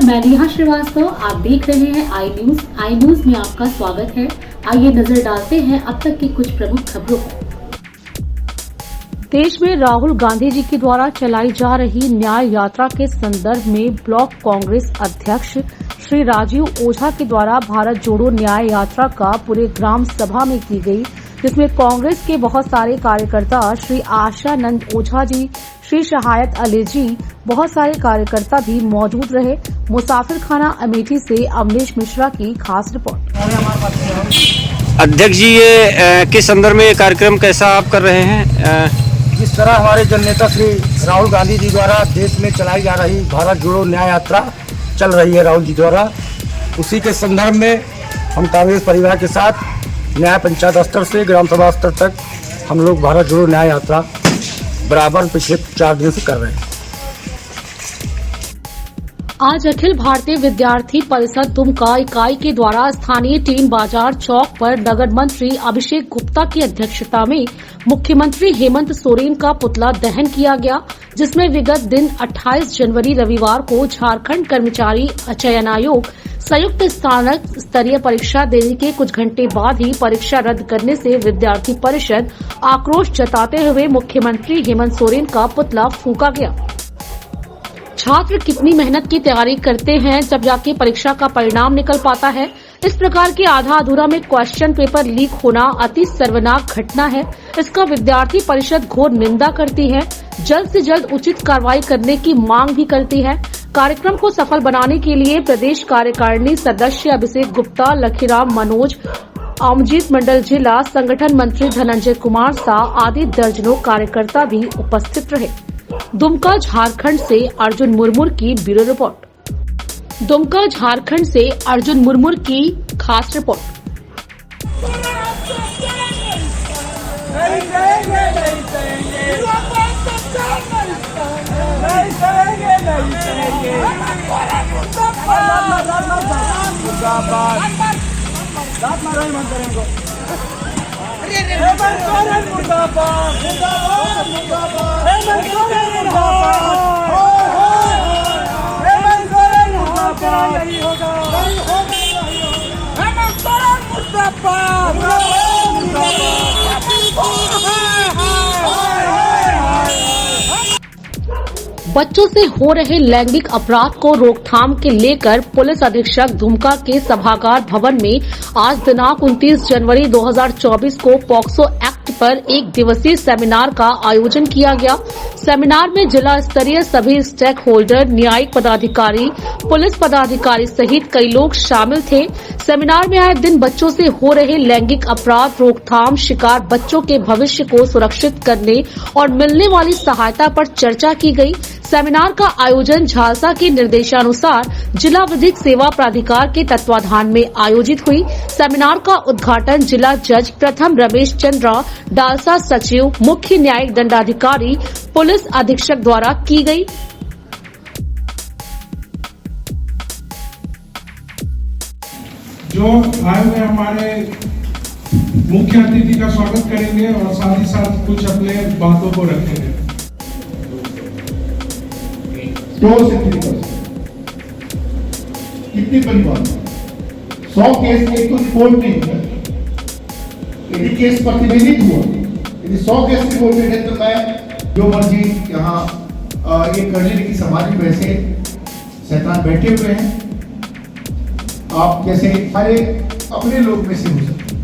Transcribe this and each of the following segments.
मैं नेहा श्रीवास्तव, आप देख रहे हैं आई न्यूज। आई न्यूज में आपका स्वागत है। आइए नजर डालते हैं अब तक की कुछ प्रमुख खबरों पर। देश में राहुल गांधी जी के द्वारा चलाई जा रही न्याय यात्रा के संदर्भ में ब्लॉक कांग्रेस अध्यक्ष श्री राजीव ओझा के द्वारा भारत जोड़ो न्याय यात्रा का पूरे ग्राम सभा में की गई, जिसमें कांग्रेस के बहुत सारे कार्यकर्ता, श्री आशानंद ओझा जी, श्री शहायत अली जी, बहुत सारे कार्यकर्ता भी मौजूद रहे। मुसाफिर खाना अमेठी से अमलेश मिश्रा की खास रिपोर्ट। अध्यक्ष जी, ये किस संदर्भ में ये कार्यक्रम कैसा आप कर रहे हैं? जिस तरह हमारे जननेता श्री राहुल गांधी जी द्वारा देश में चलाई जा रही भारत जोड़ो न्याय यात्रा चल रही है राहुल जी द्वारा, उसी के संदर्भ में हम कांग्रेस परिवार के साथ न्याय पंचायत स्तर से ग्राम सभा स्तर तक हम लोग भारत जोड़ो न्याय यात्रा बराबर पिछले 4 दिन से कर रहे हैं। आज अखिल भारतीय विद्यार्थी परिषद दुमका इकाई के द्वारा स्थानीय टीन बाजार चौक पर नगर मंत्री अभिषेक गुप्ता की अध्यक्षता में मुख्यमंत्री हेमंत सोरेन का पुतला दहन किया गया, जिसमें विगत दिन 28 जनवरी रविवार को झारखंड कर्मचारी चयन आयोग संयुक्त स्नातक स्तरीय परीक्षा देने के कुछ घंटे बाद ही परीक्षा रद्द करने से विद्यार्थी परिषद आक्रोश जताते हुए मुख्यमंत्री हेमंत सोरेन का पुतला फूंका गया। छात्र कितनी मेहनत की तैयारी करते हैं, जब जाके परीक्षा का परिणाम निकल पाता है। इस प्रकार के आधा अधूरा में क्वेश्चन पेपर लीक होना अति सर्वनाक घटना है। इसका विद्यार्थी परिषद घोर निंदा करती है, जल्द से जल्द उचित कार्रवाई करने की मांग भी करती है। कार्यक्रम को सफल बनाने के लिए प्रदेश कार्यकारिणी सदस्य अभिषेक गुप्ता, लखीराम मनोज, अमजीत मंडल जिला संगठन मंत्री धनंजय कुमार शाह आदि दर्जनों कार्यकर्ता भी उपस्थित रहे। दुमका झारखंड से अर्जुन मुर्मू की ब्यूरो रिपोर्ट। दुमका झारखंड से अर्जुन मुर्मू की खास रिपोर्ट। बच्चों से हो रहे लैंगिक अपराध को रोकथाम के लेकर पुलिस अधीक्षक दुमका के सभागार भवन में आज दिनांक 29 जनवरी 2024 को पॉक्सो एक्ट पर 1 दिवसीय सेमिनार का आयोजन किया गया। सेमिनार में जिला स्तरीय सभी स्टेक होल्डर, न्यायिक पदाधिकारी, पुलिस पदाधिकारी सहित कई लोग शामिल थे। सेमिनार में आए दिन बच्चों से हो रहे लैंगिक अपराध रोकथाम, शिकार बच्चों के भविष्य को सुरक्षित करने और मिलने वाली सहायता पर चर्चा की गई। सेमिनार का आयोजन झालसा के निर्देशानुसार जिला विधिक सेवा प्राधिकार के तत्वाधान में आयोजित हुई। सेमिनार का उद्घाटन जिला जज प्रथम रमेश चंद्रा, डालसा सचिव, मुख्य न्यायिक दंडाधिकारी, पुलिस अधीक्षक द्वारा की गई। जो आए हुए हमारे मुख्य अतिथि का स्वागत करेंगे और साथ ही साथ कुछ अपने बातों को रखेंगे। 100 से 3% कितनी बड़ी बात है। 100 केस एक तो रिपोर्ट नहीं हुआ, यदि केस प्रतिबंधित हुआ, यदि 100 केस रिपोर्टेड है तो मैं जो मर्जी यहाँ ये कर लेने की समाज में वैसे शैतान बैठे हुए हैं। आप जैसे हमारे अपने लोग में से हो सकते,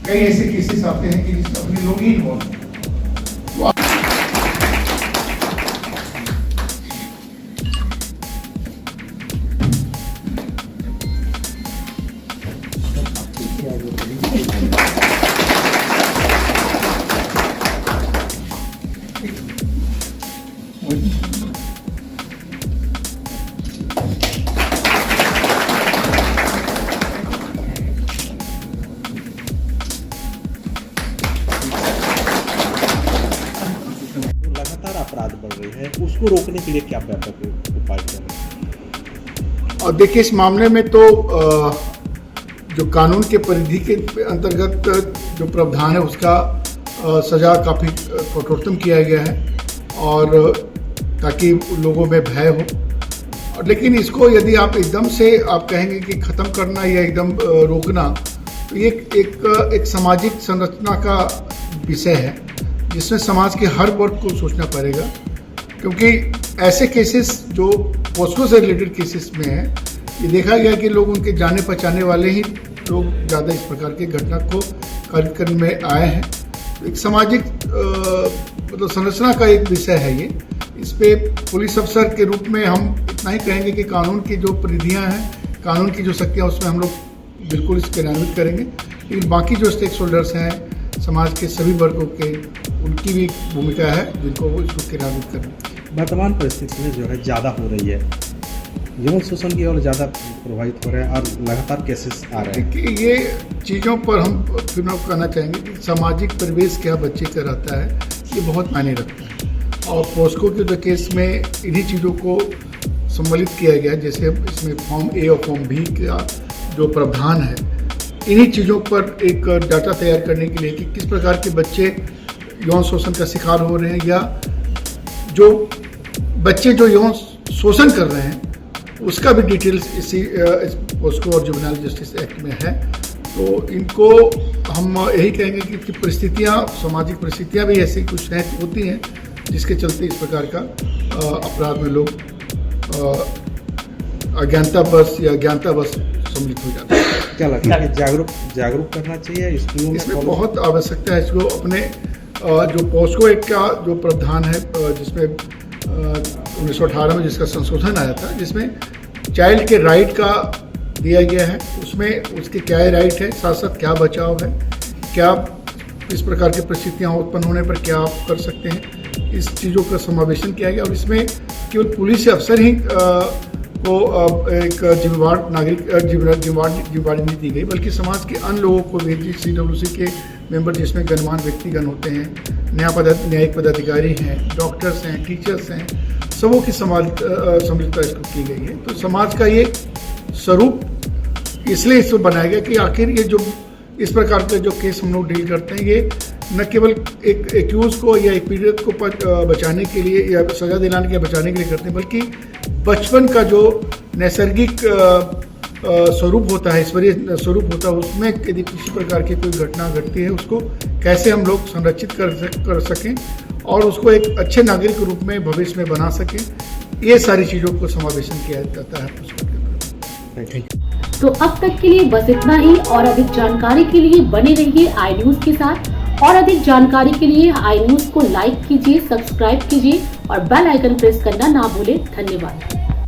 कई ऐसे केसेस आते हैं कि जिसमें अपने लोग ही इन्वॉल्व। अपराध बढ़ रही है, उसको रोकने के लिए क्या व्यापक उपाय कर रहे हैं? और देखिए, इस मामले में तो जो कानून के परिधि के अंतर्गत जो प्रावधान है उसका सजा काफ़ी कठोरतम किया गया है, और ताकि लोगों में भय हो और लेकिन इसको यदि आप एकदम से आप कहेंगे कि ख़त्म करना या एकदम रोकना, तो ये एक सामाजिक संरचना का विषय है जिसमें समाज के हर वर्ग को सोचना पड़ेगा, क्योंकि ऐसे केसेस जो पोस्को से रिलेटेड केसेस में है, ये देखा गया कि लोग उनके जाने पहचाने वाले ही लोग ज़्यादा इस प्रकार की घटना को कारित करने में आए हैं। एक सामाजिक मतलब संरचना का एक विषय है ये। इस पे पुलिस अफसर के रूप में हम इतना ही कहेंगे कि कानून की जो परिधियाँ हैं, कानून की जो शक्तियाँ, उसमें हम लोग बिल्कुल इसके क्रियान्वित करेंगे। लेकिन बाकी जो स्टेक होल्डर्स हैं समाज के सभी वर्गों के, उनकी भी भूमिका है जिनको वो इसको क्रियान्वित करें। वर्तमान परिस्थिति में जो है ज़्यादा हो रही है, यौन शोषण की ओर ज़्यादा प्रभावित हो रहे हैं और लगातार केसेस आ रहे हैं। देखिए, ये चीज़ों पर हम फिर कहना चाहेंगे कि सामाजिक परिवेश क्या बच्चे का रहता है, ये बहुत मायने रखता है। और पोस्को के जो केस में इन्हीं चीज़ों को सम्मिलित किया गया, जैसे इसमें फॉर्म ए और फॉर्म बी का जो प्रावधान है, इन्हीं चीज़ों पर एक डाटा तैयार करने के लिए कि किस प्रकार के बच्चे यौन शोषण का शिकार हो रहे हैं, या जो बच्चे जो यौन शोषण कर रहे हैं उसका भी डिटेल्स इसी पोस्को और जुवेनाइल जस्टिस एक्ट में है। तो इनको हम यही कहेंगे कि इनकी परिस्थितियाँ, सामाजिक परिस्थितियाँ भी ऐसी कुछ हैं होती हैं जिसके चलते इस प्रकार का अपराध में लोग अज्ञानतावश या ज्ञानतावश सम्मिलित हो जाते हैं। क्या लगता है जागरूक करना चाहिए स्कूलों में? इसमें बहुत आवश्यकता है इसको अपने जो पोस्को एक्ट का जो प्रावधान है, जिसमें 1918 में जिसका संशोधन आया था, जिसमें चाइल्ड के राइट का दिया गया है, उसमें उसके क्या राइट है, साथ साथ क्या बचाव है, क्या इस प्रकार की परिस्थितियाँ उत्पन्न होने पर क्या आप कर सकते हैं, इस चीज़ों का समावेशन किया गया। और इसमें केवल पुलिस अफसर ही को एक जिम्मेवार नागरिक जिम्मेवारी नहीं दी गई, बल्कि समाज के अन्य लोगों को भी, CWC के मेंबर जिसमें गणमान्य व्यक्तिगण होते हैं, न्यायिक पदाधिकारी हैं, डॉक्टर्स हैं, टीचर्स हैं, सबों की सम्मिलितता इसको की गई है। तो समाज का ये स्वरूप इसलिए इसको बनाया गया कि आखिर ये जो इस प्रकार के जो केस हम लोग डील करते हैं, ये न केवल एक एक्यूज को या एक पीड़ित को बचाने के लिए या सजा दिलाने के बचाने के लिए करते हैं, बल्कि बचपन का जो नैसर्गिक स्वरूप होता है, ईश्वरीय स्वरूप होता है, उसमें यदि किसी प्रकार की कोई घटना घटती है, उसको कैसे हम लोग संरक्षित कर सकें और उसको एक अच्छे नागरिक के रूप में भविष्य में बना सकें, ये सारी चीज़ों को समावेशन किया जाता है पुस्तक के अंदर। तो अब तक के लिए बस इतना ही, और अधिक जानकारी के लिए बने रहिए आई न्यूज के साथ। और अधिक जानकारी के लिए आई न्यूज को लाइक कीजिए, सब्सक्राइब कीजिए और बेल आइकन प्रेस करना ना भूलें। धन्यवाद।